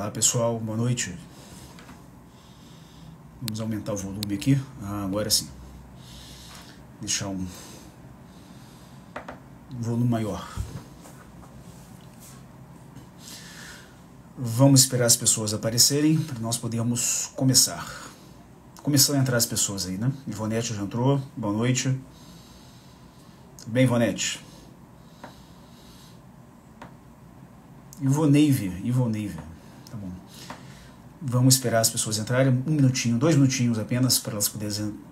Olá pessoal, boa noite. Vamos aumentar o volume aqui. Agora sim. Deixar um volume maior. Vamos esperar as pessoas aparecerem para nós podermos começar. Começando a entrar as pessoas aí, né? Ivonete já entrou, boa noite. Tudo bem, Ivonete? Ivoneive, tá bom. Vamos esperar as pessoas entrarem, 1 minutinho, 2 minutinhos apenas para elas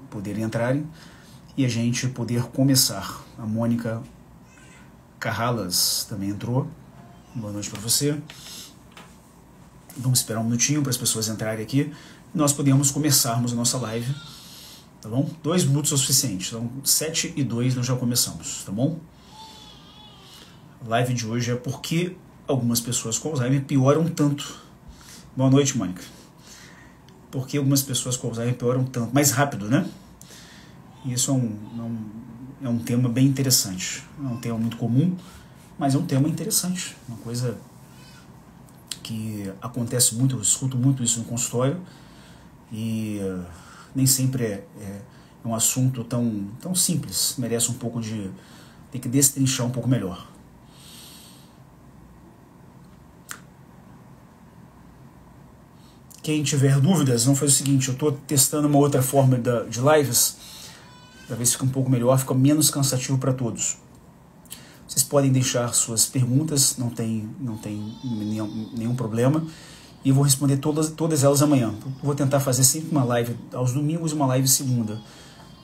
poderem entrarem e a gente poder começar. A Mônica Carralas também entrou, boa noite para você. Vamos esperar 1 minutinho para as pessoas entrarem aqui e nós podemos começarmos a nossa live, tá bom? 2 minutos é o suficiente, então 7:02 nós já começamos, tá bom? A live de hoje é porque algumas pessoas com Alzheimer pioram tanto. Boa noite, Mônica. Porque algumas pessoas com Alzheimer pioram tanto, mais rápido, né? E isso é um tema bem interessante. Não é um tema muito comum, mas é um tema interessante. Uma coisa que acontece muito, eu escuto muito isso no consultório e nem sempre é um assunto tão simples. Merece um pouco de... tem que destrinchar um pouco melhor. Quem tiver dúvidas, vamos fazer o seguinte, eu estou testando uma outra forma de lives, para ver se fica um pouco melhor, fica menos cansativo para todos. Vocês podem deixar suas perguntas, não tem nenhum problema, e eu vou responder todas elas amanhã. Vou tentar fazer sempre uma live aos domingos e uma live segunda.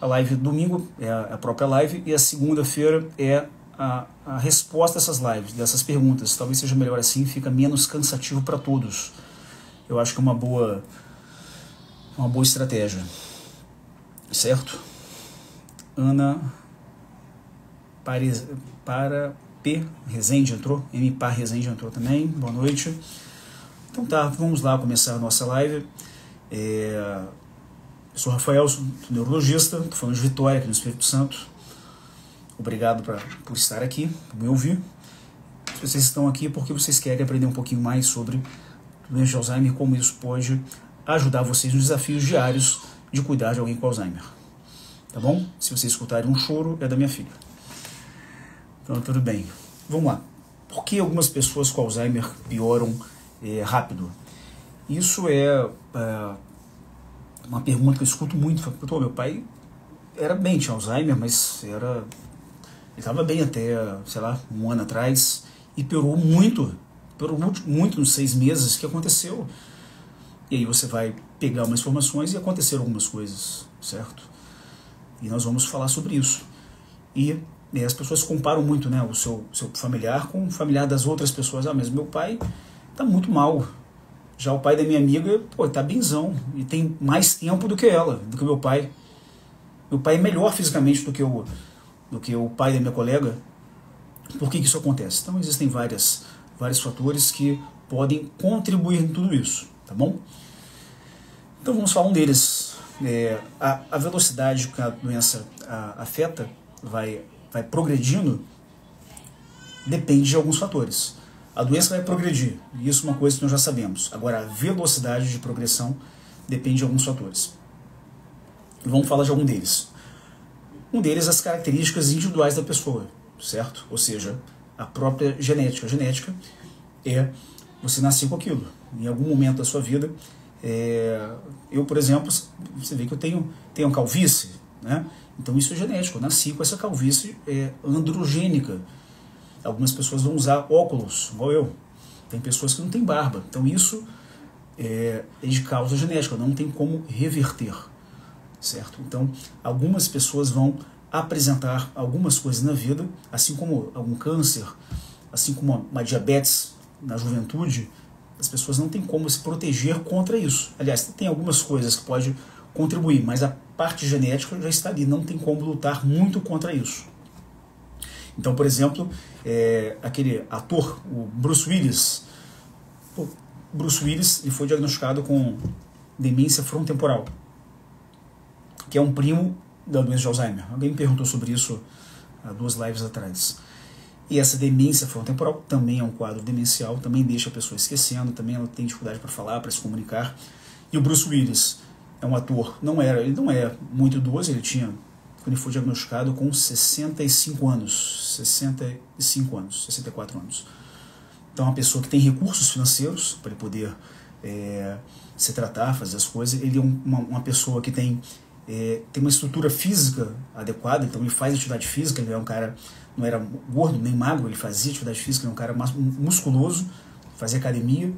A live domingo é a própria live, e a segunda-feira é a resposta a essas lives, dessas perguntas. Talvez seja melhor assim, fica menos cansativo para todos. Eu acho que é uma boa estratégia, certo? Ana para P Rezende entrou, M Par Rezende entrou também, boa noite. Então tá, vamos lá começar a nossa live. Eu sou Rafael, sou neurologista, estou falando de Vitória, aqui no Espírito Santo. Obrigado por estar aqui, por me ouvir. Se vocês estão aqui porque vocês querem aprender um pouquinho mais sobre doença de Alzheimer, como isso pode ajudar vocês nos desafios diários de cuidar de alguém com Alzheimer. Tá bom? Se vocês escutarem um choro, é da minha filha. Então, tudo bem. Vamos lá. Por que algumas pessoas com Alzheimer pioram rápido? Isso é uma pergunta que eu escuto muito. Meu pai era bem, tinha Alzheimer, mas ele estava bem até, sei lá, 1 ano atrás, e piorou muito nos 6 meses que aconteceu. E aí você vai pegar umas informações e aconteceram algumas coisas, certo? E nós vamos falar sobre isso. E as pessoas comparam muito, né, o seu familiar com o familiar das outras pessoas. Mas meu pai tá muito mal. Já o pai da minha amiga, tá benzão. E tem mais tempo do que ela, do que o meu pai. Meu pai é melhor fisicamente do que o pai da minha colega. Por que isso acontece? Então existem vários fatores que podem contribuir em tudo isso, tá bom? Então vamos falar um deles. A velocidade que a doença afeta, vai progredindo, depende de alguns fatores. A doença vai progredir, e isso é uma coisa que nós já sabemos. Agora, a velocidade de progressão depende de alguns fatores. E vamos falar de algum deles. Um deles, as características individuais da pessoa, certo? Ou seja, a própria genética. A genética é você nascer com aquilo. Em algum momento da sua vida, eu, por exemplo, você vê que eu tenho calvície, né? Então isso é genético. Eu nasci com essa calvície androgênica. Algumas pessoas vão usar óculos, igual eu. Tem pessoas que não têm barba. Então isso é de causa genética, não tem como reverter, certo? Então algumas pessoas vão apresentar algumas coisas na vida, assim como algum câncer, assim como uma diabetes na juventude. As pessoas não têm como se proteger contra isso. Aliás, tem algumas coisas que podem contribuir, mas a parte genética já está ali, não tem como lutar muito contra isso. Então, por exemplo, aquele ator, o Bruce Willis. O Bruce Willis ele foi diagnosticado com demência frontotemporal, que é um primo da doença de Alzheimer. Alguém me perguntou sobre isso há 2 lives atrás. E essa demência frontotemporal também é um quadro demencial, também deixa a pessoa esquecendo, também ela tem dificuldade para falar, para se comunicar. E o Bruce Willis é um ator, ele não é muito idoso, ele tinha, quando ele foi diagnosticado, com 65 anos, 64 anos. Então é uma pessoa que tem recursos financeiros para ele poder se tratar, fazer as coisas. Ele é uma pessoa que tem uma estrutura física adequada, então ele faz atividade física, ele é um cara, não era gordo nem magro, ele fazia atividade física, ele é um cara musculoso, fazia academia,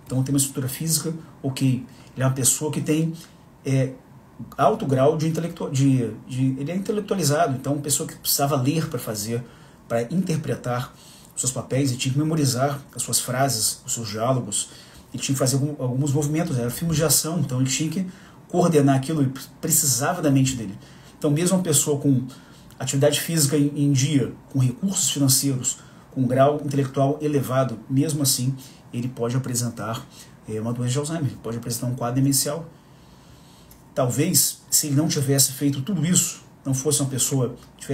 então tem uma estrutura física, ok. Ele é uma pessoa que tem alto grau de ele é intelectualizado, então uma pessoa que precisava ler para interpretar os seus papéis, ele tinha que memorizar as suas frases, os seus diálogos, ele tinha que fazer alguns movimentos, era filme de ação, então ele tinha que coordenar aquilo, ele precisava da mente dele. Então mesmo uma pessoa com atividade física em dia, com recursos financeiros, com um grau intelectual elevado, mesmo assim ele pode apresentar uma doença de Alzheimer, pode apresentar um quadro demencial. Talvez, se ele não tivesse feito tudo isso, não fosse uma pessoa que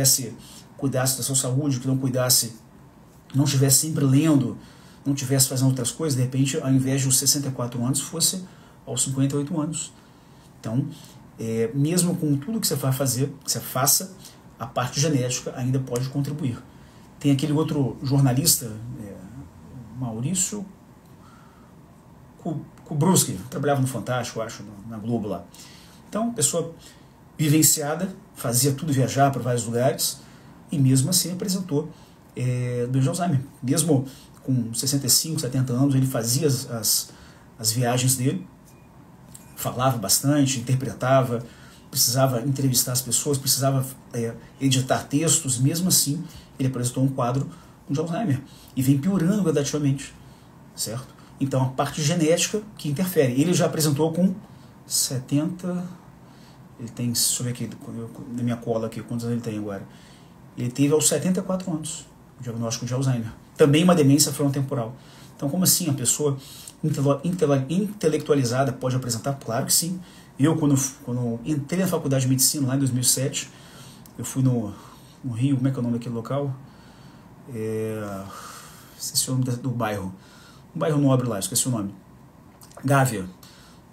cuidasse da sua saúde, que não estivesse sempre lendo, não estivesse fazendo outras coisas, de repente, ao invés de os 64 anos, fosse aos 58 anos. Então, mesmo com tudo que você vai fazer, que você faça, a parte genética ainda pode contribuir. Tem aquele outro jornalista, Maurício Kubrusky, trabalhava no Fantástico, acho, na Globo lá. Então, pessoa vivenciada, fazia tudo, viajar para vários lugares, e mesmo assim apresentou doença de Alzheimer. Mesmo com 65, 70 anos, ele fazia as viagens dele, falava bastante, interpretava, precisava entrevistar as pessoas, precisava editar textos, mesmo assim ele apresentou um quadro de Alzheimer, e vem piorando gradativamente, certo? Então a parte genética que interfere. Ele já apresentou com 70, ele tem, deixa eu ver aqui, na minha cola aqui, quantos anos ele tem agora? Ele teve aos 74 anos o diagnóstico de Alzheimer. Também uma demência frontotemporal. Então como assim a pessoa intelectualizada pode apresentar? Claro que sim. Eu, quando entrei na faculdade de medicina, lá em 2007, eu fui no Rio, como é que é o nome daquele local? Esqueci o nome do bairro. Um bairro nobre lá, esqueci o nome. Gávea.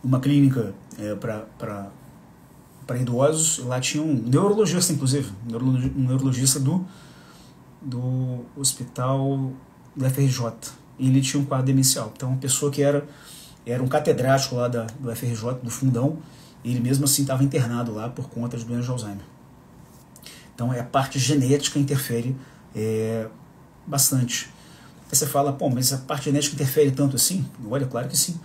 Uma clínica para idosos. Lá tinha um neurologista, inclusive. Um neurologista do hospital do FRJ. E ele tinha um quadro demencial. Então, uma pessoa que era um catedrático lá do FRJ, do Fundão, e ele mesmo assim estava internado lá por conta de doença de Alzheimer. Então, a parte genética interfere bastante. Aí você fala, pô, mas a parte genética interfere tanto assim? Olha, claro que sim.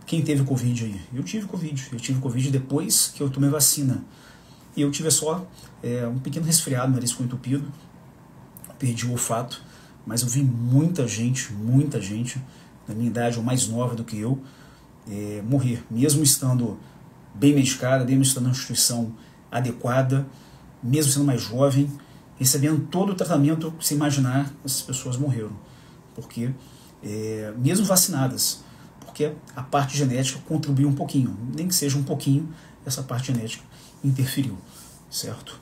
Quem teve Covid aí? Eu tive Covid. Eu tive Covid depois que eu tomei vacina. E eu tive só um pequeno resfriado, nariz ficou entupido, perdi o olfato, mas eu vi muita gente, na minha idade ou mais nova do que eu, morrer, mesmo estando bem medicada, mesmo estando numa instituição adequada, mesmo sendo mais jovem, recebendo todo o tratamento que você imaginar, essas pessoas morreram. Porque, mesmo vacinadas, porque a parte genética contribuiu um pouquinho, nem que seja um pouquinho, essa parte genética interferiu, certo?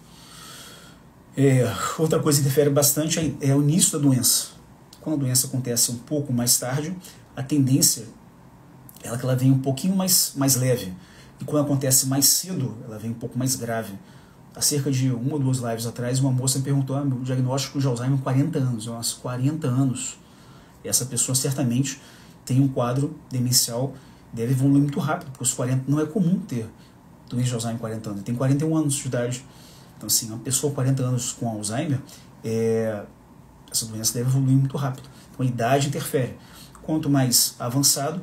Outra coisa que interfere bastante é o início da doença. Quando a doença acontece um pouco mais tarde, a tendência é que ela vem um pouquinho mais leve. E quando acontece mais cedo, ela vem um pouco mais grave. Há cerca de 1 ou 2 lives atrás, uma moça me perguntou meu diagnóstico de Alzheimer 40 anos. Nossa, 40 anos. Essa pessoa certamente tem um quadro demencial, deve evoluir muito rápido, porque os 40 não é comum ter doença de Alzheimer em 40 anos. Tem 41 anos de idade. Então, assim, uma pessoa com 40 anos com Alzheimer, essa doença deve evoluir muito rápido. Então, a idade interfere. Quanto mais avançado,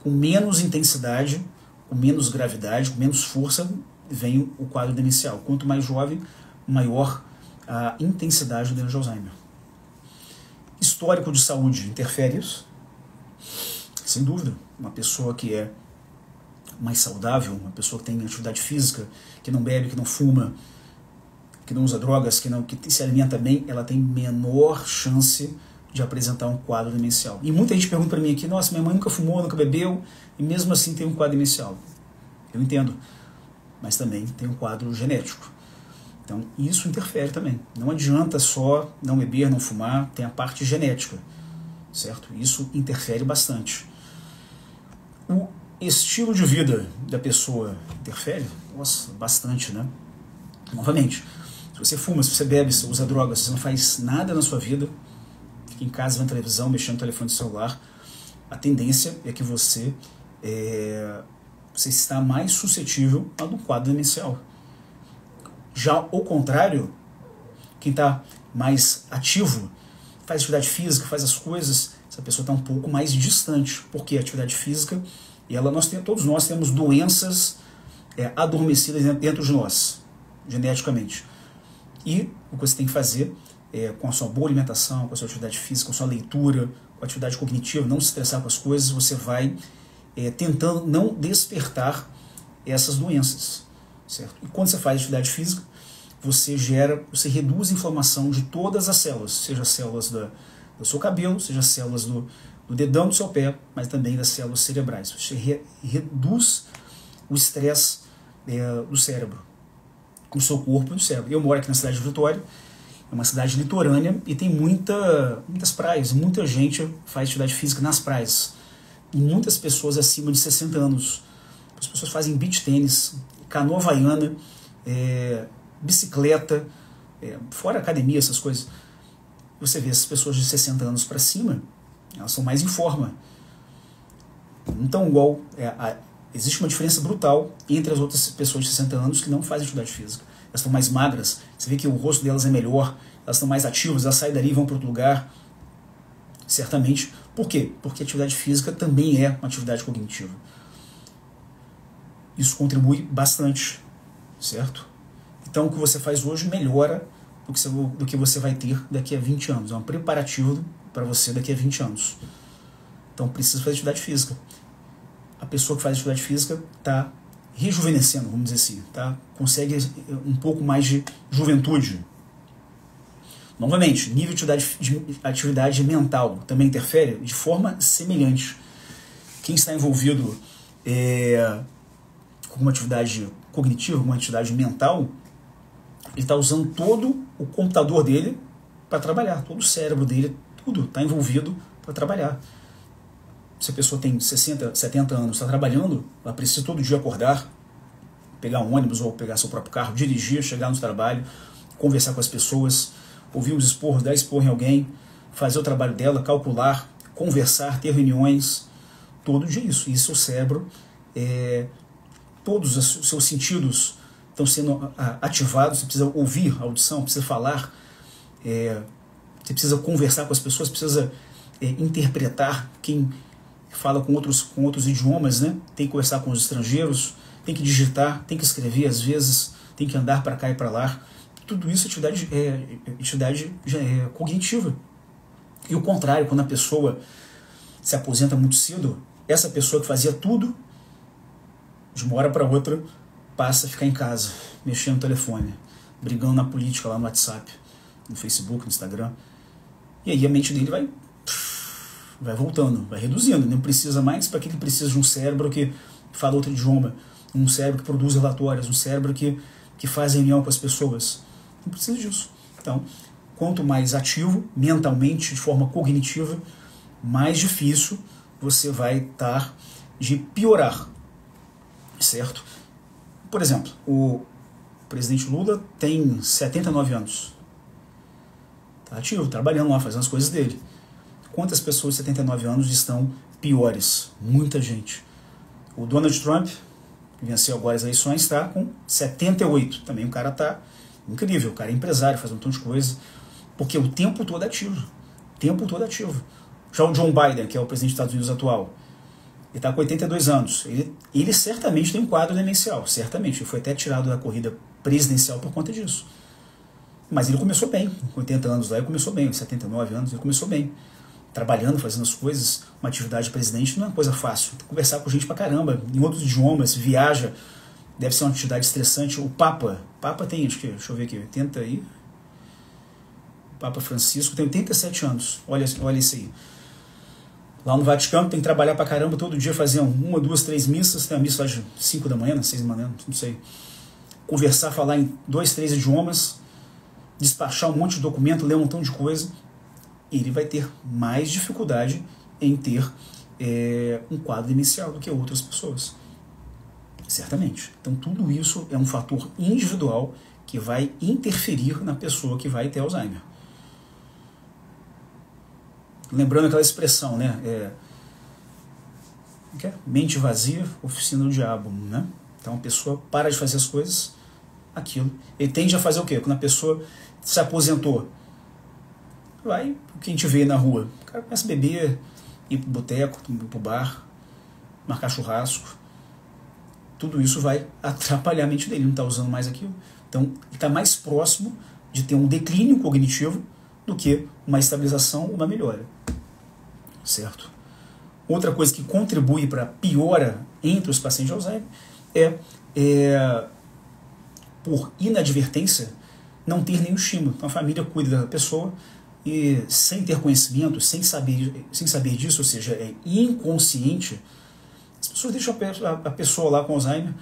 com menos intensidade, com menos gravidade, com menos força, vem o quadro demencial. Quanto mais jovem, maior a intensidade do doença de Alzheimer. Histórico de saúde interfere isso? Sem dúvida. Uma pessoa que é mais saudável, uma pessoa que tem atividade física, que não bebe, que não fuma, que não usa drogas, que se alimenta bem, ela tem menor chance de apresentar um quadro demencial. E muita gente pergunta para mim aqui, nossa, minha mãe nunca fumou, nunca bebeu, e mesmo assim tem um quadro demencial. Eu entendo, mas também tem um quadro genético. Então, isso interfere também. Não adianta só não beber, não fumar, tem a parte genética, certo? Isso interfere bastante. O estilo de vida da pessoa interfere? Nossa, bastante, né? Novamente, se você fuma, se você bebe, se você usa drogas, se você não faz nada na sua vida, fica em casa vendo televisão, mexendo no telefone celular, a tendência é que você está mais suscetível a um quadro demencial. Já ao contrário, quem está mais ativo, faz atividade física, faz as coisas, essa pessoa está um pouco mais distante, porque a atividade física, todos nós temos doenças adormecidas dentro de nós, geneticamente. E o que você tem que fazer com a sua boa alimentação, com a sua atividade física, com a sua leitura, com a atividade cognitiva, não se estressar com as coisas, você vai tentando não despertar essas doenças, certo? E quando você faz atividade física, você reduz a inflamação de todas as células, seja as células do seu cabelo, seja as células do dedão do seu pé, mas também das células cerebrais. Você reduz o estresse do cérebro, do seu corpo e do cérebro. Eu moro aqui na cidade de Vitória, é uma cidade litorânea e tem muitas praias, muita gente faz atividade física nas praias. E muitas pessoas acima de 60 anos. As pessoas fazem beach tênis, canoa havaiana, bicicleta, fora academia, essas coisas. Você vê essas pessoas de 60 anos para cima, elas são mais em forma. Então, existe uma diferença brutal entre as outras pessoas de 60 anos que não fazem atividade física. Elas estão mais magras, você vê que o rosto delas é melhor, elas estão mais ativas, elas saem dali e vão para outro lugar, certamente. Por quê? Porque a atividade física também é uma atividade cognitiva. Isso contribui bastante, certo? Então, o que você faz hoje melhora do que você vai ter daqui a 20 anos. É um preparativo para você daqui a 20 anos. Então, precisa fazer atividade física. A pessoa que faz atividade física está rejuvenescendo, vamos dizer assim, tá? Consegue um pouco mais de juventude. Novamente, nível de atividade mental também interfere de forma semelhante. Quem está envolvido com uma atividade cognitiva, uma atividade mental, ele está usando todo o computador dele para trabalhar, todo o cérebro dele, tudo está envolvido para trabalhar. Se a pessoa tem 60, 70 anos, está trabalhando, ela precisa todo dia acordar, pegar um ônibus ou pegar seu próprio carro, dirigir, chegar no trabalho, conversar com as pessoas, ouvir os esporros, dar esporro em alguém, fazer o trabalho dela, calcular, conversar, ter reuniões, todo dia isso. E seu cérebro, todos os seus sentidos estão sendo ativados, você precisa ouvir a audição, precisa falar, você precisa conversar com as pessoas, precisa interpretar quem fala com outros idiomas, né? Tem que conversar com os estrangeiros, tem que digitar, tem que escrever às vezes, tem que andar para cá e para lá. Tudo isso é atividade cognitiva. E o contrário, quando a pessoa se aposenta muito cedo, essa pessoa que fazia tudo, de uma hora para outra, passa a ficar em casa, mexendo no telefone, brigando na política lá no WhatsApp, no Facebook, no Instagram. E aí a mente dele vai voltando, vai reduzindo. Não precisa mais. Para que ele precisa de um cérebro que fala outro idioma, um cérebro que produz relatórios, um cérebro que faz reunião com as pessoas? Não precisa disso. Então, quanto mais ativo mentalmente, de forma cognitiva, mais difícil você vai estar de piorar, certo? Por exemplo, o presidente Lula tem 79 anos. Está ativo, trabalhando lá, fazendo as coisas dele. Quantas pessoas de 79 anos estão piores? Muita gente. O Donald Trump, que venceu agora as eleições, está com 78. Também o cara está incrível, o cara é empresário, faz um montão de coisa, porque o tempo todo ativo. O tempo todo ativo. Já o John Biden, que é o presidente dos Estados Unidos atual, ele está com 82 anos. Ele certamente tem um quadro demencial, certamente. Ele foi até tirado da corrida presidencial por conta disso. Mas ele começou bem, com 80 anos lá, ele começou bem, 79 anos, ele começou bem. Trabalhando, fazendo as coisas, uma atividade de presidente não é uma coisa fácil. Tem que conversar com gente pra caramba, em outros idiomas, viaja, deve ser uma atividade estressante. O Papa tem, acho que, deixa eu ver aqui, 80 aí. O Papa Francisco tem 87 anos, olha isso aí. Lá no Vaticano tem que trabalhar pra caramba todo dia, fazer 1, 2, 3 missas, tem a missa lá de 5 da manhã, 6 da manhã, não sei. conversar, falar em 2, 3 idiomas, despachar um monte de documento, ler um montão de coisa, ele vai ter mais dificuldade em ter um quadro inicial do que outras pessoas. Certamente. Então tudo isso é um fator individual que vai interferir na pessoa que vai ter Alzheimer. Lembrando aquela expressão, né? Mente vazia, oficina do diabo, né? Então a pessoa para de fazer as coisas, aquilo. Ele tende a fazer o quê? Quando a pessoa se aposentou, vai, o que a gente vê na rua, o cara começa a beber, ir pro boteco, ir pro bar, marcar churrasco. Tudo isso vai atrapalhar a mente dele, não está usando mais aquilo. Então, ele está mais próximo de ter um declínio cognitivo do que uma estabilização, uma melhora. Certo? Outra coisa que contribui para a piora entre os pacientes de Alzheimer é por inadvertência, não ter nenhum estímulo. Então, a família cuida da pessoa e, sem ter conhecimento, sem saber disso, ou seja, é inconsciente, as pessoas deixam a pessoa lá com Alzheimer,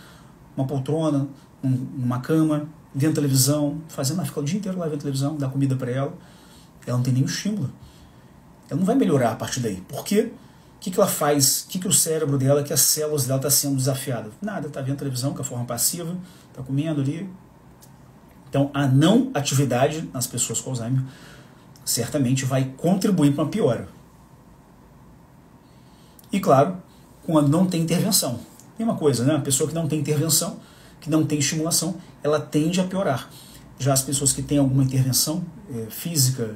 uma poltrona, uma cama, vendo televisão, ela fica o dia inteiro lá vendo televisão, dá comida para ela não tem nenhum estímulo. Ela não vai melhorar a partir daí. Por quê? O que ela faz? O que o cérebro dela, que as células dela estão sendo desafiadas? Nada, está vendo televisão, que é a forma passiva, está comendo ali. Então, a não atividade nas pessoas com Alzheimer certamente vai contribuir para uma piora. E claro, quando não tem intervenção. Mesma coisa, né? A pessoa que não tem intervenção, que não tem estimulação, ela tende a piorar. Já as pessoas que têm alguma intervenção física,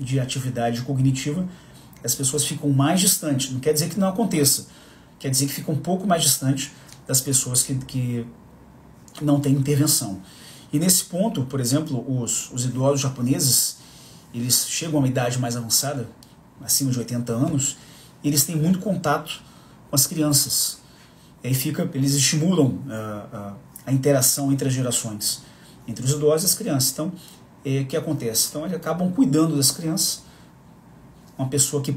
de atividade cognitiva, as pessoas ficam mais distantes. Não quer dizer que não aconteça, quer dizer que ficam um pouco mais distantes das pessoas que não têm intervenção. E nesse ponto, por exemplo, os idosos japoneses, eles chegam a uma idade mais avançada, acima de 80 anos, e eles têm muito contato com as crianças. E aí eles estimulam a interação entre as gerações, entre os idosos e as crianças. Então, o que acontece? Então, eles acabam cuidando das crianças. Uma pessoa que...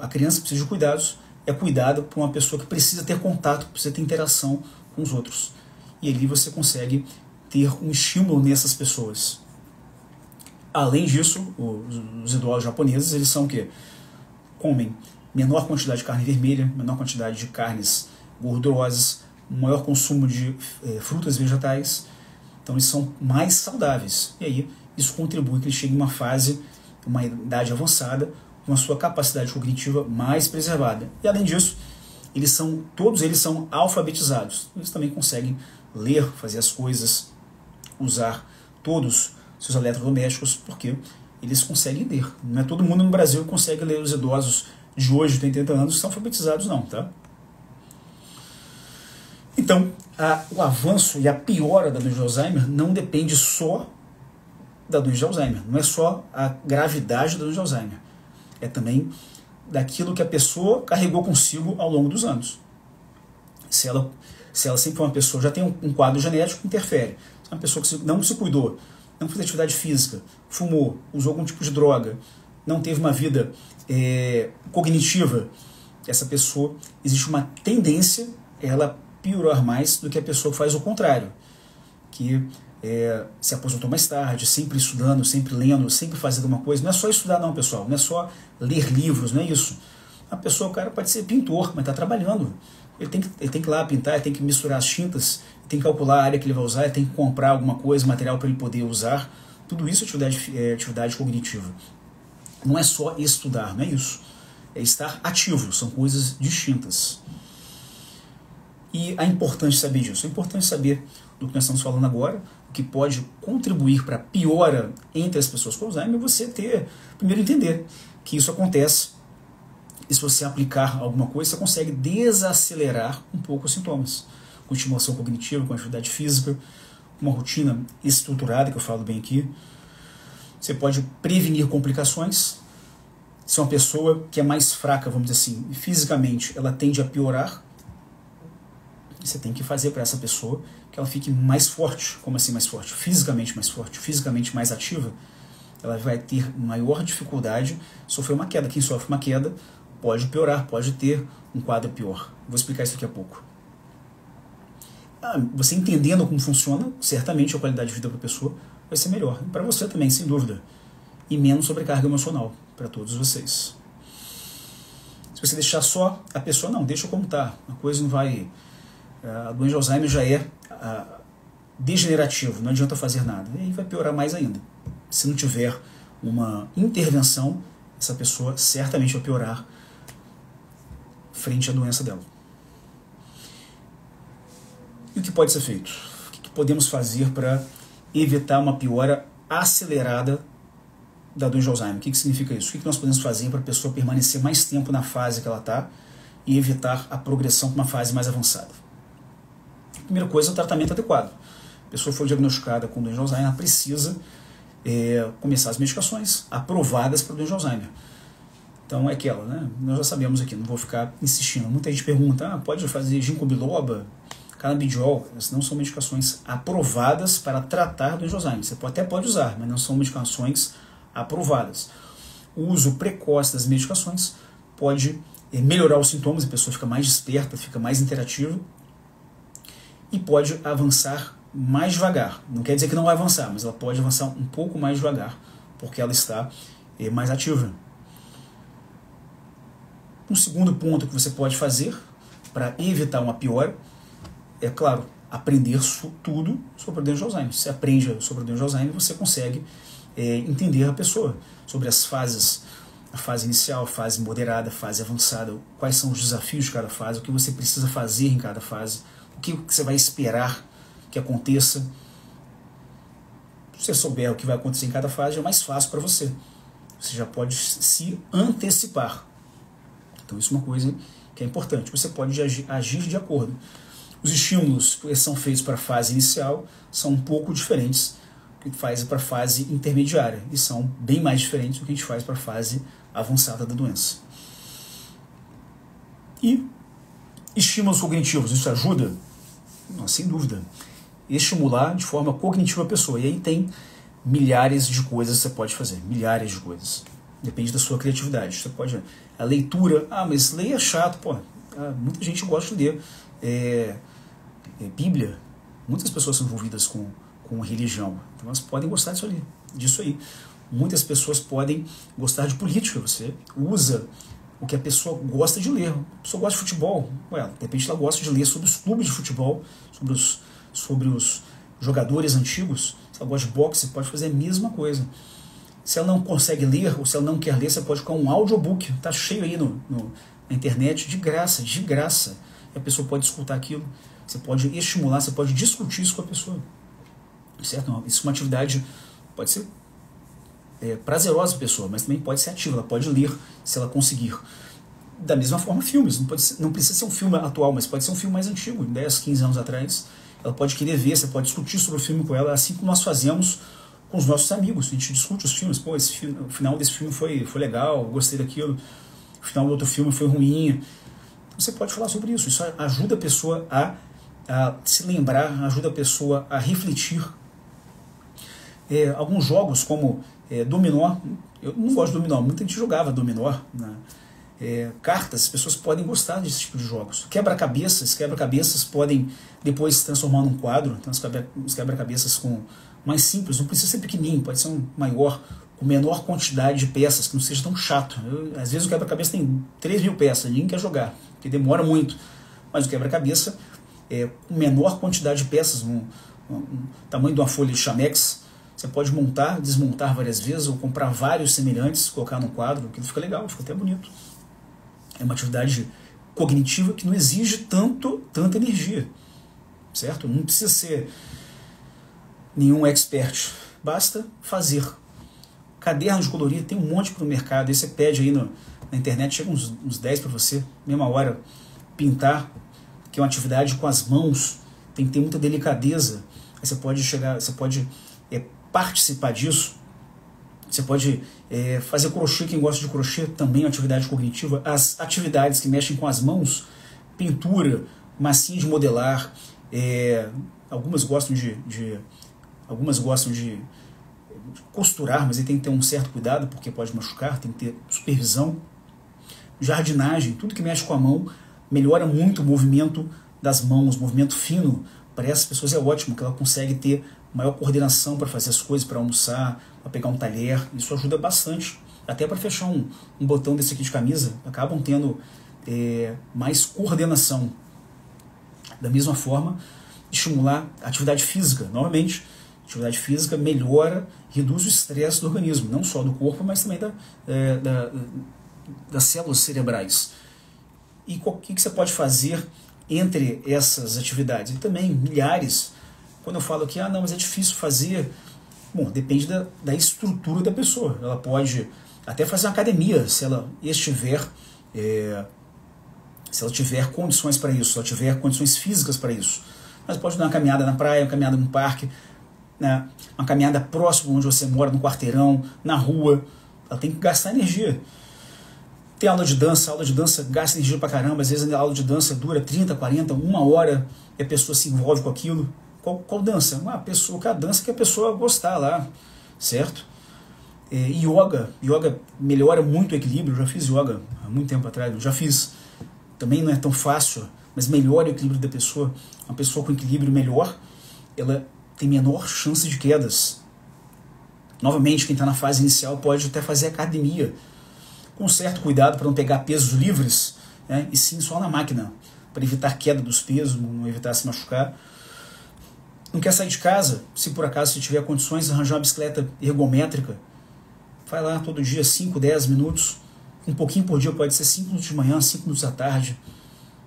a criança precisa de cuidados, é cuidada por uma pessoa que precisa ter contato, precisa ter interação com os outros. E ali você consegue ter um estímulo nessas pessoas. Além disso, os idosos japoneses, eles são o quê? Comem menor quantidade de carne vermelha, menor quantidade de carnes gordurosas, maior consumo de frutas e vegetais. Então eles são mais saudáveis. E aí isso contribui que eles cheguem em uma fase, uma idade avançada, com a sua capacidade cognitiva mais preservada. E além disso, todos eles são alfabetizados. Eles também conseguem ler, fazer as coisas, usar todos os seus eletrodomésticos, porque eles conseguem ler. Não é todo mundo no Brasil que consegue ler. Os idosos de hoje, de 80 anos, são alfabetizados não, tá? Então, o avanço e a piora da doença de Alzheimer não depende só da doença de Alzheimer. Não é só a gravidade da doença de Alzheimer. É também daquilo que a pessoa carregou consigo ao longo dos anos. Se ela sempre foi uma pessoa, já tem um quadro genético, interfere. Se é uma pessoa que não se cuidou, não fez atividade física, fumou, usou algum tipo de droga, não teve uma vida cognitiva, essa pessoa, existe uma tendência ela piorar mais do que a pessoa que faz o contrário, que se aposentou mais tarde, sempre estudando, sempre lendo, sempre fazendo alguma coisa. Não é só estudar não, pessoal, não é só ler livros, não é isso. O cara pode ser pintor, mas está trabalhando. Ele tem que ir lá pintar, ele tem que misturar as tintas, ele tem que calcular a área que ele vai usar, ele tem que comprar alguma coisa, material para ele poder usar. Tudo isso é atividade cognitiva. Não é só estudar, não é isso. É estar ativo, são coisas distintas. E é importante saber disso, é importante saber do que nós estamos falando agora, o que pode contribuir para a piora entre as pessoas com Alzheimer, você primeiro entender que isso acontece, e se você aplicar alguma coisa, você consegue desacelerar um pouco os sintomas, com estimulação cognitiva, com atividade física, uma rotina estruturada, que eu falo bem aqui. Você pode prevenir complicações. Se é uma pessoa que é mais fraca, vamos dizer assim, fisicamente, ela tende a piorar, você tem que fazer para essa pessoa que ela fique mais forte. Como assim mais forte? Fisicamente mais forte, fisicamente mais ativa. Ela vai ter maior dificuldade de sofrer uma queda. Quem sofre uma queda pode piorar, pode ter um quadro pior. Vou explicar isso daqui a pouco. você entendendo como funciona, certamente a qualidade de vida para a pessoa vai ser melhor. Para você também, sem dúvida. E menos sobrecarga emocional para todos vocês. Se você deixar só a pessoa, não, deixa como está. A coisa não vai... A doença de Alzheimer já é degenerativo, não adianta fazer nada. E aí vai piorar mais ainda. Se não tiver uma intervenção, essa pessoa certamente vai piorar frente à doença dela. E o que pode ser feito? O que podemos fazer para evitar uma piora acelerada da doença de Alzheimer? O que significa isso? O que nós podemos fazer para a pessoa permanecer mais tempo na fase que ela está e evitar a progressão para uma fase mais avançada? A primeira coisa é o tratamento adequado. A pessoa foi diagnosticada com doença de Alzheimer, ela precisa começar as medicações aprovadas para a doença de Alzheimer. Então é aquela, né? Nós já sabemos aqui, não vou ficar insistindo. Muita gente pergunta, pode fazer ginkgo biloba, canabidiol? Essas não são medicações aprovadas para tratar doença de Alzheimer. Você até pode usar, mas não são medicações aprovadas. O uso precoce das medicações pode melhorar os sintomas, a pessoa fica mais desperta, fica mais interativa e pode avançar mais devagar. Não quer dizer que não vai avançar, mas ela pode avançar um pouco mais devagar, porque ela está mais ativa. Um segundo ponto que você pode fazer para evitar uma piora é, claro, aprender tudo sobre a doença de Alzheimer. Se você aprende sobre a doença de Alzheimer, você consegue entender a pessoa sobre as fases, a fase inicial, a fase moderada, a fase avançada, quais são os desafios de cada fase, o que você precisa fazer em cada fase, o que você vai esperar que aconteça. Se você souber o que vai acontecer em cada fase, é mais fácil para você. Você já pode se antecipar. Então isso é uma coisa que é importante. Você pode agir de acordo. Os estímulos que são feitos para a fase inicial são um pouco diferentes do que faz para a fase intermediária e são bem mais diferentes do que a gente faz para a fase avançada da doença. E estímulos cognitivos, isso ajuda? Não, sem dúvida. Estimular de forma cognitiva a pessoa. E aí tem milhares de coisas que você pode fazer. Milhares de coisas. Depende da sua criatividade. Você pode... A leitura... mas ler é chato. Muita gente gosta de ler Bíblia. Muitas pessoas são envolvidas com religião. Então elas podem gostar disso aí. Muitas pessoas podem gostar de política. Você usa o que a pessoa gosta de ler. A pessoa gosta de futebol. De repente ela gosta de ler sobre os clubes de futebol, sobre os jogadores antigos. Se ela gosta de boxe, você pode fazer a mesma coisa. Se ela não consegue ler, ou se ela não quer ler, você pode colocar um audiobook. Está cheio aí na internet, de graça. E a pessoa pode escutar aquilo. Você pode estimular, você pode discutir isso com a pessoa. Certo? Isso é uma atividade, pode ser prazerosa para a pessoa, mas também pode ser ativa. Ela pode ler, se ela conseguir. Da mesma forma, filmes. Não precisa ser um filme atual, mas pode ser um filme mais antigo, 10, 15 anos atrás. Ela pode querer ver, você pode discutir sobre o filme com ela, assim como nós fazemos com os nossos amigos. A gente discute os filmes. O final desse filme foi legal, gostei daquilo. O final do outro filme foi ruim. Então, você pode falar sobre isso. Isso ajuda a pessoa a se lembrar, ajuda a pessoa a refletir. Alguns jogos como dominó, eu não gosto de dominó, muita gente jogava dominó, né? Cartas, as pessoas podem gostar desse tipo de jogos. Quebra-cabeças podem depois se transformar num quadro. Então os quebra-cabeças mais simples, não precisa ser pequenininho, pode ser um maior, com menor quantidade de peças, que não seja tão chato. Às vezes o quebra-cabeça tem 3.000 peças, ninguém quer jogar, porque demora muito. Mas o quebra-cabeça com menor quantidade de peças, tamanho de uma folha de chamex, você pode montar, desmontar várias vezes, ou comprar vários semelhantes, colocar num quadro, que fica legal, fica até bonito. É uma atividade cognitiva que não exige tanta energia, certo? Não precisa ser nenhum expert, basta fazer. Caderno de colorir, tem um monte para o mercado, aí você pede aí na internet, chega uns 10 para você, mesma hora. Pintar, que é uma atividade com as mãos, tem que ter muita delicadeza. Aí você pode participar disso. Você pode fazer crochê, quem gosta de crochê também é uma atividade cognitiva. As atividades que mexem com as mãos, pintura, massinha de modelar, algumas gostam de costurar, mas aí tem que ter um certo cuidado, porque pode machucar, tem que ter supervisão. Jardinagem, tudo que mexe com a mão melhora muito o movimento das mãos, movimento fino, para essas pessoas é ótimo, que ela consegue ter maior coordenação para fazer as coisas, para almoçar, para pegar um talher. Isso ajuda bastante. Até para fechar um botão desse aqui de camisa, acabam tendo mais coordenação. Da mesma forma, estimular a atividade física. Novamente, atividade física melhora, reduz o estresse do organismo, não só do corpo, mas também das células cerebrais. E o que você pode fazer entre essas atividades? E também milhares. Quando eu falo que não, mas é difícil fazer, bom, depende da estrutura da pessoa. Ela pode até fazer uma academia, se ela tiver condições para isso, se ela tiver condições físicas para isso. Mas pode dar uma caminhada na praia, uma caminhada no parque, né? Uma caminhada próximo onde você mora, no quarteirão, na rua. Ela tem que gastar energia. Tem aula de dança gasta energia pra caramba. Às vezes a aula de dança dura 30, 40, uma hora e a pessoa se envolve com aquilo. Qual dança? Cada dança que a pessoa gostar lá, certo? Yoga melhora muito o equilíbrio. Eu já fiz yoga há muito tempo atrás, também não é tão fácil, mas melhora o equilíbrio da pessoa. Uma pessoa com equilíbrio melhor, ela tem menor chance de quedas. Novamente, quem está na fase inicial pode até fazer academia, com certo cuidado para não pegar pesos livres, né, e sim só na máquina, para evitar queda dos pesos, não evitar se machucar. Não quer sair de casa? Se por acaso você tiver condições de arranjar uma bicicleta ergométrica, vai lá todo dia, 5, 10 minutos, um pouquinho por dia, pode ser 5 minutos de manhã, 5 minutos à tarde,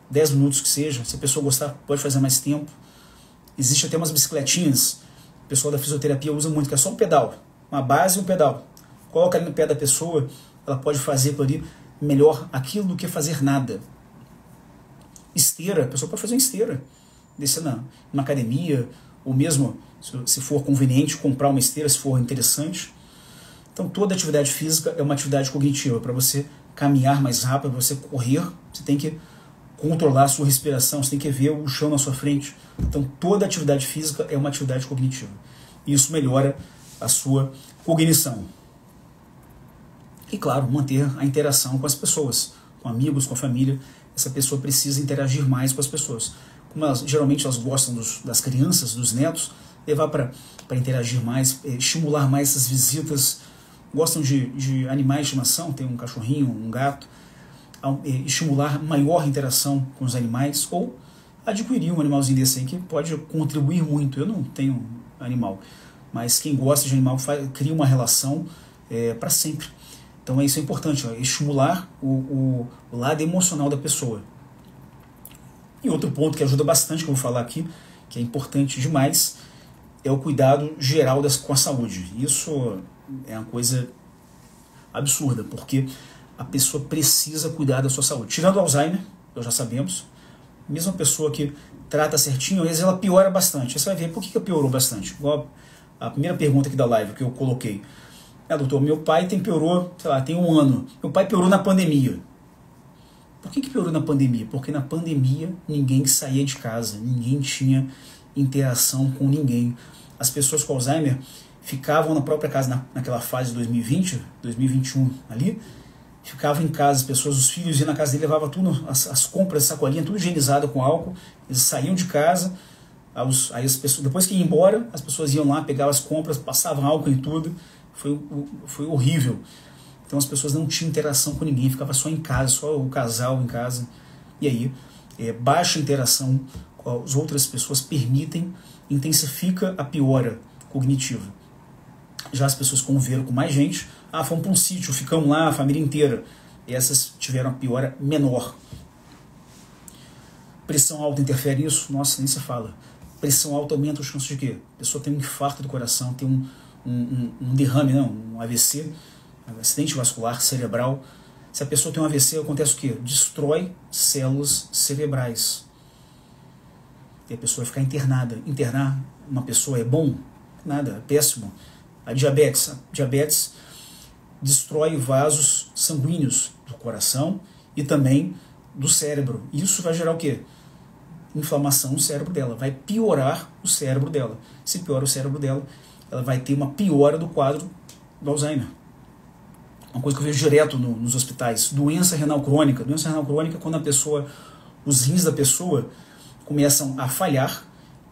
10 minutos que seja. Se a pessoa gostar, pode fazer mais tempo. Existe até umas bicicletinhas, o pessoal da fisioterapia usa muito, que é só um pedal, uma base e um pedal. Coloca ali no pé da pessoa, ela pode fazer por ali melhor aquilo do que fazer nada. Esteira, a pessoa pode fazer uma esteira, descer numa academia, ou mesmo, se for conveniente, comprar uma esteira, se for interessante. Então toda atividade física é uma atividade cognitiva. Para você caminhar mais rápido, para você correr, você tem que controlar a sua respiração, você tem que ver o chão na sua frente. Então toda atividade física é uma atividade cognitiva. E isso melhora a sua cognição. E claro, manter a interação com as pessoas, com amigos, com a família. Essa pessoa precisa interagir mais com as pessoas. Como geralmente elas gostam das crianças, dos netos, levar para interagir mais, estimular mais essas visitas. Gostam de animais de estimação, tem um cachorrinho, um gato, estimular maior interação com os animais, ou adquirir um animalzinho desse aí que pode contribuir muito. Eu não tenho animal, mas quem gosta de animal cria uma relação para sempre. Então isso é importante, estimular o lado emocional da pessoa. E outro ponto que ajuda bastante, que eu vou falar aqui, que é importante demais, é o cuidado geral com a saúde. Isso é uma coisa absurda, porque a pessoa precisa cuidar da sua saúde. Tirando o Alzheimer, nós já sabemos, mesmo a pessoa que trata certinho, às vezes ela piora bastante. Você vai ver por que piorou bastante. Igual a primeira pergunta aqui da live que eu coloquei. Doutor, meu pai piorou, sei lá, tem 1 ano. Meu pai piorou na pandemia. Por que piorou na pandemia? Porque na pandemia ninguém saía de casa, ninguém tinha interação com ninguém. As pessoas com Alzheimer ficavam na própria casa, naquela fase de 2020, 2021 ali, ficavam em casa, as pessoas, os filhos iam na casa dele, levavam tudo, as compras, sacolinha, tudo higienizado com álcool, eles saíam de casa, aí as pessoas, depois que iam embora, as pessoas iam lá, pegavam as compras, passavam álcool em tudo, foi horrível. Então as pessoas não tinham interação com ninguém, ficava só em casa, só o casal em casa, e aí baixa interação com as outras pessoas intensifica a piora cognitiva. Já as pessoas conviveram com mais gente, fomos para um sítio, ficamos lá a família inteira, e essas tiveram a piora menor. Pressão alta interfere nisso? Nossa, nem se fala. Pressão alta aumenta as chances de quê? A pessoa tem um infarto do coração, tem um derrame, um AVC, acidente vascular cerebral. Se a pessoa tem um AVC, acontece o quê? Destrói células cerebrais. E a pessoa vai ficar internada. Internar uma pessoa é bom? Nada, é péssimo. A diabetes destrói vasos sanguíneos do coração e também do cérebro. Isso vai gerar o quê? Inflamação no cérebro dela. Vai piorar o cérebro dela. Se piora o cérebro dela, ela vai ter uma piora do quadro do Alzheimer. Uma coisa que eu vejo direto nos hospitais. Doença renal crônica. Doença renal crônica é quando os rins da pessoa começam a falhar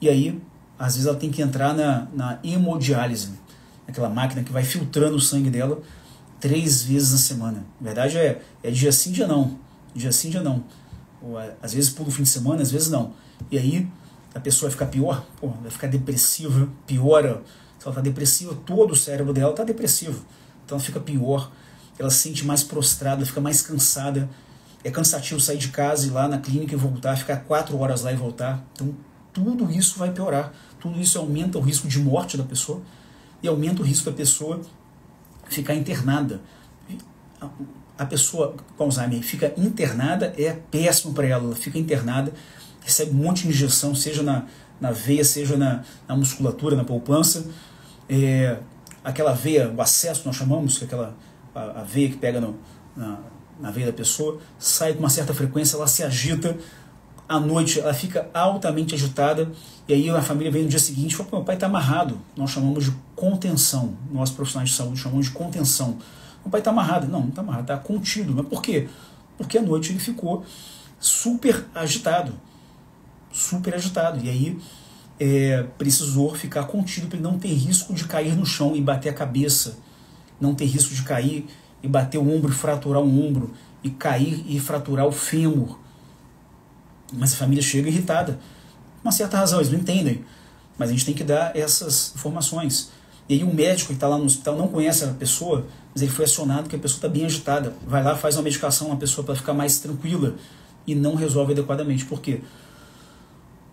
E aí, às vezes ela tem que entrar na hemodiálise, aquela máquina que vai filtrando o sangue dela 3 vezes na semana. Na verdade é dia sim, dia não. Dia sim, dia não. Ou, às vezes pula o fim de semana, às vezes não. E aí a pessoa vai ficar pior, vai ficar depressiva, piora. Se ela está depressiva, todo o cérebro dela está depressivo. Então ela fica pior, ela se sente mais prostrada, fica mais cansada. É cansativo sair de casa, ir lá na clínica e voltar, ficar 4 horas lá e voltar. Então tudo isso vai piorar. Tudo isso aumenta o risco de morte da pessoa e aumenta o risco da pessoa ficar internada. A pessoa com Alzheimer fica internada, é péssimo para ela. Ela fica internada, recebe um monte de injeção, seja na veia, seja na musculatura, na poupança. Aquela veia, o acesso nós chamamos, que é aquela a veia que pega na veia da pessoa, sai com uma certa frequência, ela se agita. À noite ela fica altamente agitada, e aí a família vem no dia seguinte e fala: meu pai está amarrado. Nós chamamos de contenção, nós profissionais de saúde chamamos de contenção. Meu pai está amarrado. Não está amarrado, está contido. Mas por quê? Porque à noite ele ficou super agitado. Super agitado. E aí precisou ficar contido para ele não ter risco de cair no chão e bater a cabeça, não ter risco de cair e bater o ombro e fraturar o ombro, e cair e fraturar o fêmur. Mas a família chega irritada. Uma certa razão, eles não entendem. Mas a gente tem que dar essas informações. E aí o médico que está lá no hospital não conhece a pessoa, mas ele foi acionado porque a pessoa está bem agitada. Vai lá, faz uma medicação na pessoa para ficar mais tranquila e não resolve adequadamente. Por quê?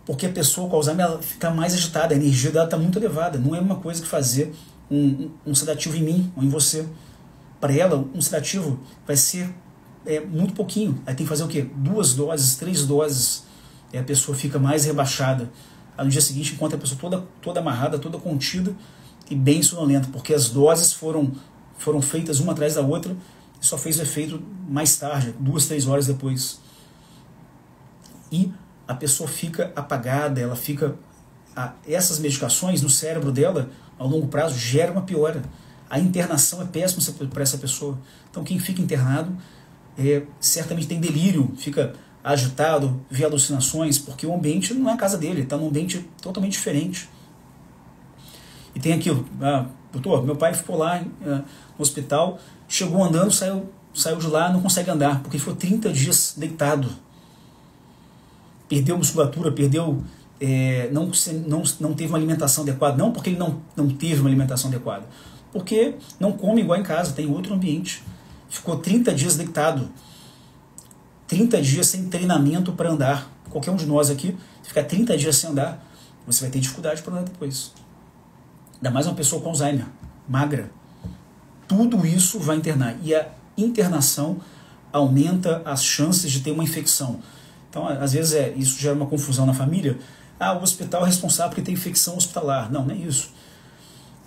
Porque a pessoa com Alzheimer ela fica mais agitada, a energia dela está muito elevada. Não é uma coisa que fazer um sedativo em mim ou em você. Para ela, um sedativo vai ser muito pouquinho. Aí tem que fazer o quê? 2 doses, 3 doses. E a pessoa fica mais rebaixada. Aí no dia seguinte encontra a pessoa toda amarrada, toda contida e bem sonolenta, porque as doses foram feitas uma atrás da outra e só fez efeito mais tarde, 2, 3 horas depois. E a pessoa fica apagada, ela fica... essas medicações no cérebro dela, ao longo prazo, geram uma piora. A internação é péssima para essa pessoa. Então quem fica internado certamente tem delírio, fica agitado, vê alucinações, porque o ambiente não é a casa dele, está num ambiente totalmente diferente. E tem aquilo, doutor, meu pai ficou lá no hospital, chegou andando, saiu de lá, não consegue andar, porque ele ficou 30 dias deitado. Perdeu musculatura, não teve uma alimentação adequada. Não porque ele não teve uma alimentação adequada, porque não come igual em casa, tem outro ambiente. Ficou 30 dias deitado, 30 dias sem treinamento para andar. Qualquer um de nós aqui, ficar 30 dias sem andar, você vai ter dificuldade para andar depois. Ainda mais uma pessoa com Alzheimer, magra. Tudo isso vai internar. E a internação aumenta as chances de ter uma infecção. Então, às vezes, isso gera uma confusão na família. O hospital é responsável porque tem infecção hospitalar. Não, não é isso.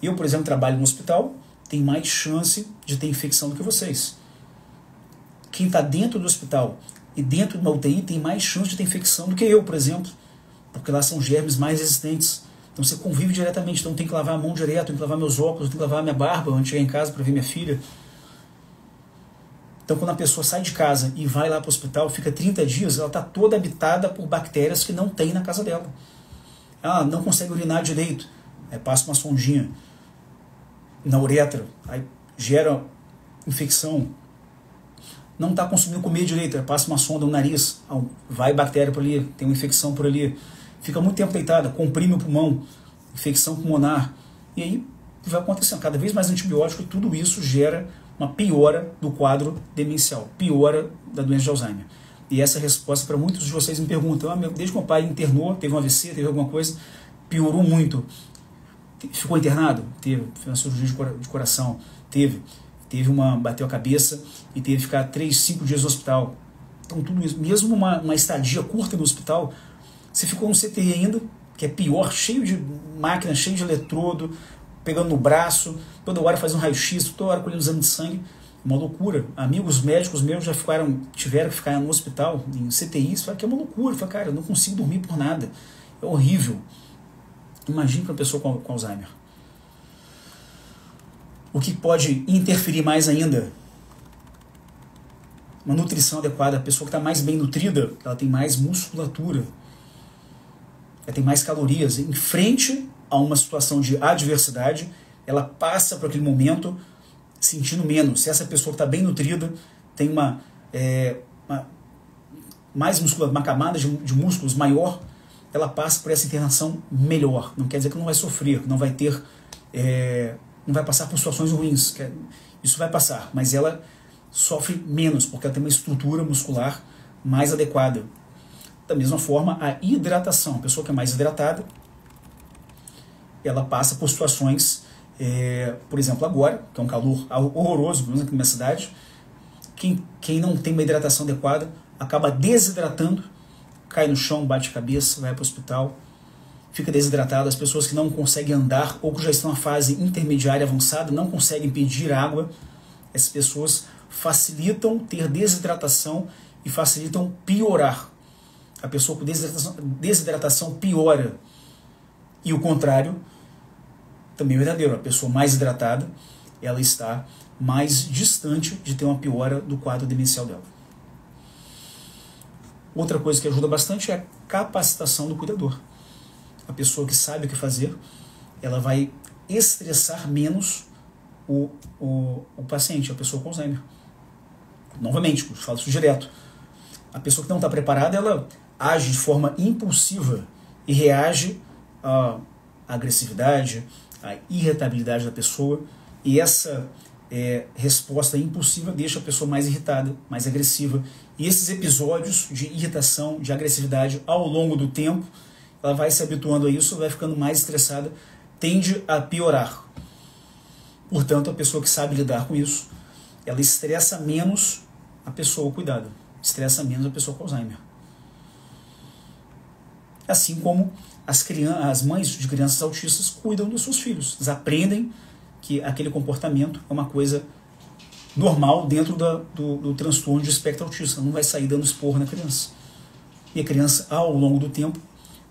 Eu, por exemplo, trabalho no hospital, tenho mais chance de ter infecção do que vocês. Quem está dentro do hospital e dentro de uma UTI tem mais chance de ter infecção do que eu, por exemplo, porque lá são germes mais resistentes. Então você convive diretamente, então tem que lavar a mão direto, tem que lavar meus óculos, tem que lavar minha barba antes de chegar em casa para ver minha filha. Então quando a pessoa sai de casa e vai lá para o hospital, fica 30 dias, ela está toda habitada por bactérias que não tem na casa dela. Ela não consegue urinar direito, aí passa uma sondinha na uretra, aí gera infecção. Não está conseguindo comer direito, aí passa uma sonda no nariz, vai bactéria por ali, tem uma infecção por ali. Fica muito tempo deitada, comprime o pulmão, infecção pulmonar. E aí vai acontecendo cada vez mais antibiótico e tudo isso gera uma piora do quadro demencial, piora da doença de Alzheimer. E essa é a resposta para muitos de vocês me perguntam, desde que meu pai internou, teve um AVC, teve alguma coisa, piorou muito. Ficou internado? Teve. Fez uma cirurgia de coração? Teve. Bateu a cabeça e teve que ficar 3, 5 dias no hospital. Então tudo isso, mesmo uma estadia curta no hospital, você ficou no CTI ainda, que é pior, cheio de máquina, cheio de eletrodo, pegando no braço, toda hora fazendo raio-x, toda hora colhendo exame de sangue, uma loucura. Amigos médicos meus já tiveram que ficar no hospital, em CTI, isso fala que é uma loucura. Eu falo, cara, eu não consigo dormir por nada, é horrível. Imagine para uma pessoa com Alzheimer. O que pode interferir mais ainda? Uma nutrição adequada. A pessoa que está mais bem nutrida, ela tem mais musculatura. ela tem mais calorias. Em frente a uma situação de adversidade, ela passa por aquele momento sentindo menos. Se essa pessoa está bem nutrida, tem mais musculatura, uma camada de músculos maior, ela passa por essa internação melhor. Não quer dizer que não vai sofrer, não vai ter, não vai passar por situações ruins. Isso vai passar, mas ela sofre menos, porque ela tem uma estrutura muscular mais adequada. Da mesma forma, a hidratação. A pessoa que é mais hidratada, ela passa por situações, por exemplo, agora, que é um calor horroroso, pelo menos aqui na minha cidade, quem não tem uma hidratação adequada acaba desidratando, cai no chão, bate a cabeça, vai para o hospital, fica desidratado. As pessoas que não conseguem andar ou que já estão na fase intermediária avançada, não conseguem pedir água, essas pessoas facilitam ter desidratação e facilitam piorar. A pessoa com desidratação piora. E o contrário também é verdadeiro. A pessoa mais hidratada, ela está mais distante de ter uma piora do quadro demencial dela. Outra coisa que ajuda bastante é a capacitação do cuidador. A pessoa que sabe o que fazer, ela vai estressar menos o paciente, a pessoa com Alzheimer. Novamente, eu falo isso direto. A pessoa que não está preparada, ela age de forma impulsiva e reage à agressividade, à irritabilidade da pessoa, e essa resposta impulsiva deixa a pessoa mais irritada, mais agressiva. E esses episódios de irritação, de agressividade, ao longo do tempo, ela vai se habituando a isso, vai ficando mais estressada, tende a piorar. Portanto, a pessoa que sabe lidar com isso, ela estressa menos a pessoa cuidada, estressa menos a pessoa com Alzheimer. Assim como as mães de crianças autistas cuidam dos seus filhos, eles aprendem que aquele comportamento é uma coisa normal dentro do transtorno de espectro autista, não vai sair dando esporro na criança. E a criança, ao longo do tempo,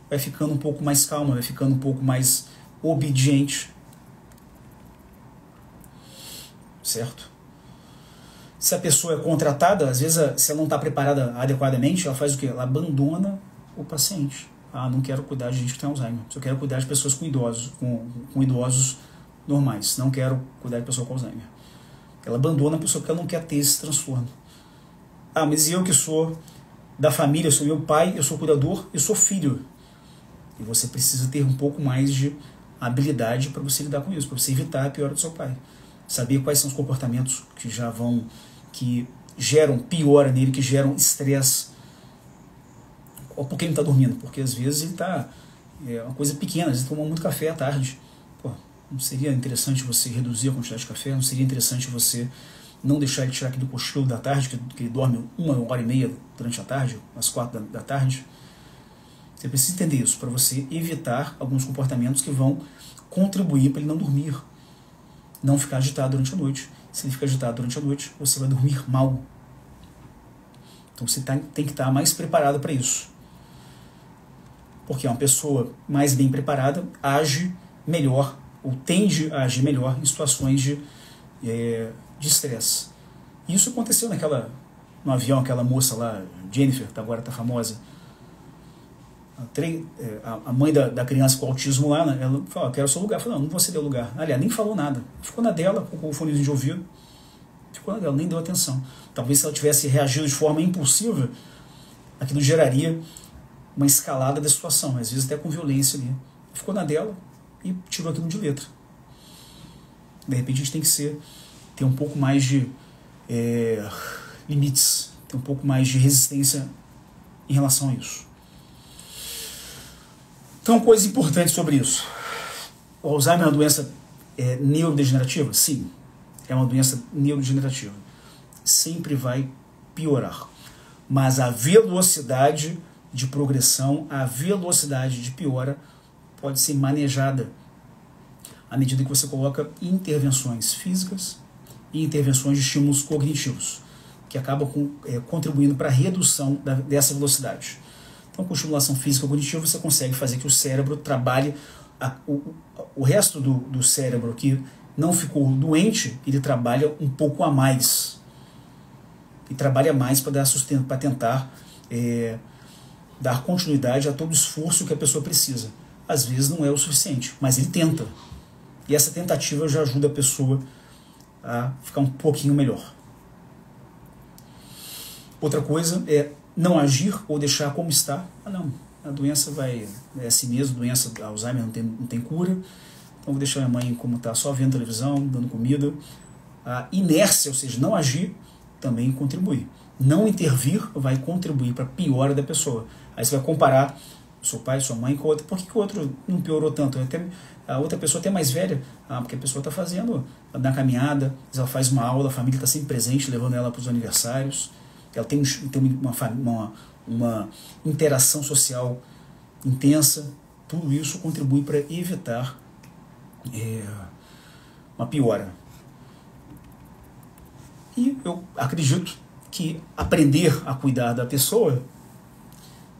vai ficando um pouco mais calma, vai ficando um pouco mais obediente. Certo? Se a pessoa é contratada, às vezes, se ela não está preparada adequadamente, ela faz o quê? Ela abandona o paciente. Ah, não quero cuidar de gente que tem Alzheimer. Eu quero cuidar de pessoas com idosos normais. Não quero cuidar de pessoa com Alzheimer. Ela abandona a pessoa porque ela não quer ter esse transtorno. Ah, mas eu que sou da família, eu sou meu pai, eu sou cuidador, eu sou filho. E você precisa ter um pouco mais de habilidade para você lidar com isso, para você evitar a piora do seu pai. Saber quais são os comportamentos que geram piora nele, que geram estresse. Ou por que ele está dormindo? Porque às vezes ele está... É uma coisa pequena, às vezes ele toma muito café à tarde. Pô, não seria interessante você reduzir a quantidade de café? Não seria interessante você não deixar ele tirar aquele cochilo da tarde, que ele dorme 1h30 durante a tarde, às 4 da tarde? Você precisa entender isso para você evitar alguns comportamentos que vão contribuir para ele não dormir, não ficar agitado durante a noite. Se ele ficar agitado durante a noite, você vai dormir mal. Então você tem que estar mais preparado para isso. Porque uma pessoa mais bem preparada age melhor, ou tende a agir melhor em situações de estresse. Isso aconteceu no avião, aquela moça lá, Jennifer, que agora está famosa. A mãe da criança com autismo lá, ela falou, quero o seu lugar. Eu falei, não vou ceder o lugar. Aliás, nem falou nada. Ficou na dela, com o fonezinho de ouvido. Ficou na dela, nem deu atenção. Talvez se ela tivesse reagido de forma impulsiva, aquilo geraria uma escalada da situação, às vezes até com violência ali. Ficou na dela e tirou aquilo de letra. De repente a gente tem que ter um pouco mais de limites, ter um pouco mais de resistência em relação a isso. Então, coisas importantes sobre isso. O Alzheimer é uma doença neurodegenerativa? Sim, é uma doença neurodegenerativa. Sempre vai piorar. Mas a velocidade de progressão, a velocidade de piora pode ser manejada à medida que você coloca intervenções físicas e intervenções de estímulos cognitivos, que acabam contribuindo para a redução dessa velocidade. Então, com estimulação física cognitiva, você consegue fazer que o cérebro trabalhe, o resto do cérebro que não ficou doente, ele trabalha um pouco a mais. E trabalha mais para dar sustento, para tentar dar continuidade a todo esforço que a pessoa precisa. Às vezes não é o suficiente, mas ele tenta. E essa tentativa já ajuda a pessoa a ficar um pouquinho melhor. Outra coisa é não agir ou deixar como está. Não, a doença é assim mesmo, doença Alzheimer não tem cura, então vou deixar minha mãe como está, só vendo televisão, dando comida. A inércia, ou seja, não agir, também contribui. Não intervir vai contribuir para a piora da pessoa. Aí você vai comparar seu pai, sua mãe com o outro. Por que o outro não piorou tanto? A outra pessoa até mais velha, porque a pessoa está fazendo na caminhada, ela faz uma aula, a família está sempre presente, levando ela para os aniversários, ela tem uma interação social intensa. Tudo isso contribui para evitar uma piora. E eu acredito que aprender a cuidar da pessoa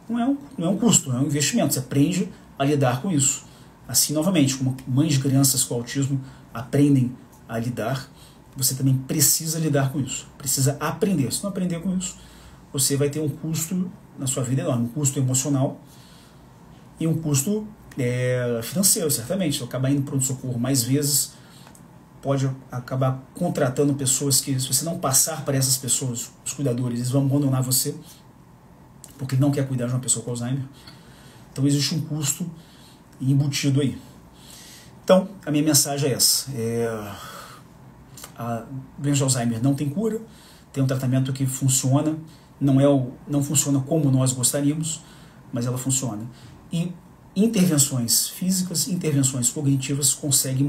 não é um custo, é um investimento. Você aprende a lidar com isso. Assim, novamente, como mães de crianças com autismo aprendem a lidar, você também precisa lidar com isso. Precisa aprender. Se não aprender com isso, você vai ter um custo na sua vida enorme, um custo emocional e um custo financeiro, certamente. Se eu acabar indo para um socorro mais vezes, pode acabar contratando pessoas que, se você não passar para essas pessoas, os cuidadores, eles vão abandonar você, porque não quer cuidar de uma pessoa com Alzheimer. Então existe um custo embutido aí. Então, a minha mensagem é essa. A doença de Alzheimer não tem cura, tem um tratamento que funciona, não funciona como nós gostaríamos, mas ela funciona. E intervenções físicas, intervenções cognitivas conseguem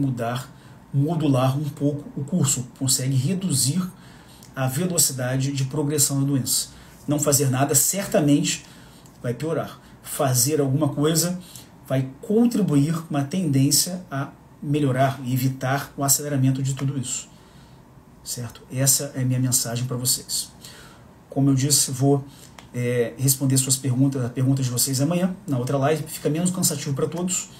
modular um pouco o curso, consegue reduzir a velocidade de progressão da doença. Não fazer nada certamente vai piorar. Fazer alguma coisa vai contribuir com uma tendência a melhorar e evitar o aceleramento de tudo isso. Certo? Essa é a minha mensagem para vocês. Como eu disse, vou responder suas perguntas, as perguntas de vocês amanhã, na outra live, fica menos cansativo para todos.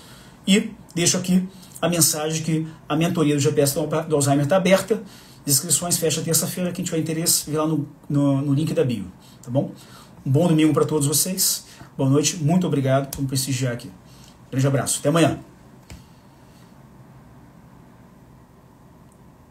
E deixo aqui a mensagem que a mentoria do GPS do Alzheimer está aberta. As inscrições fecham terça-feira. Quem tiver interesse, vê lá no link da bio. Tá bom? Um bom domingo para todos vocês. Boa noite. Muito obrigado por me prestigiar aqui. Grande abraço. Até amanhã.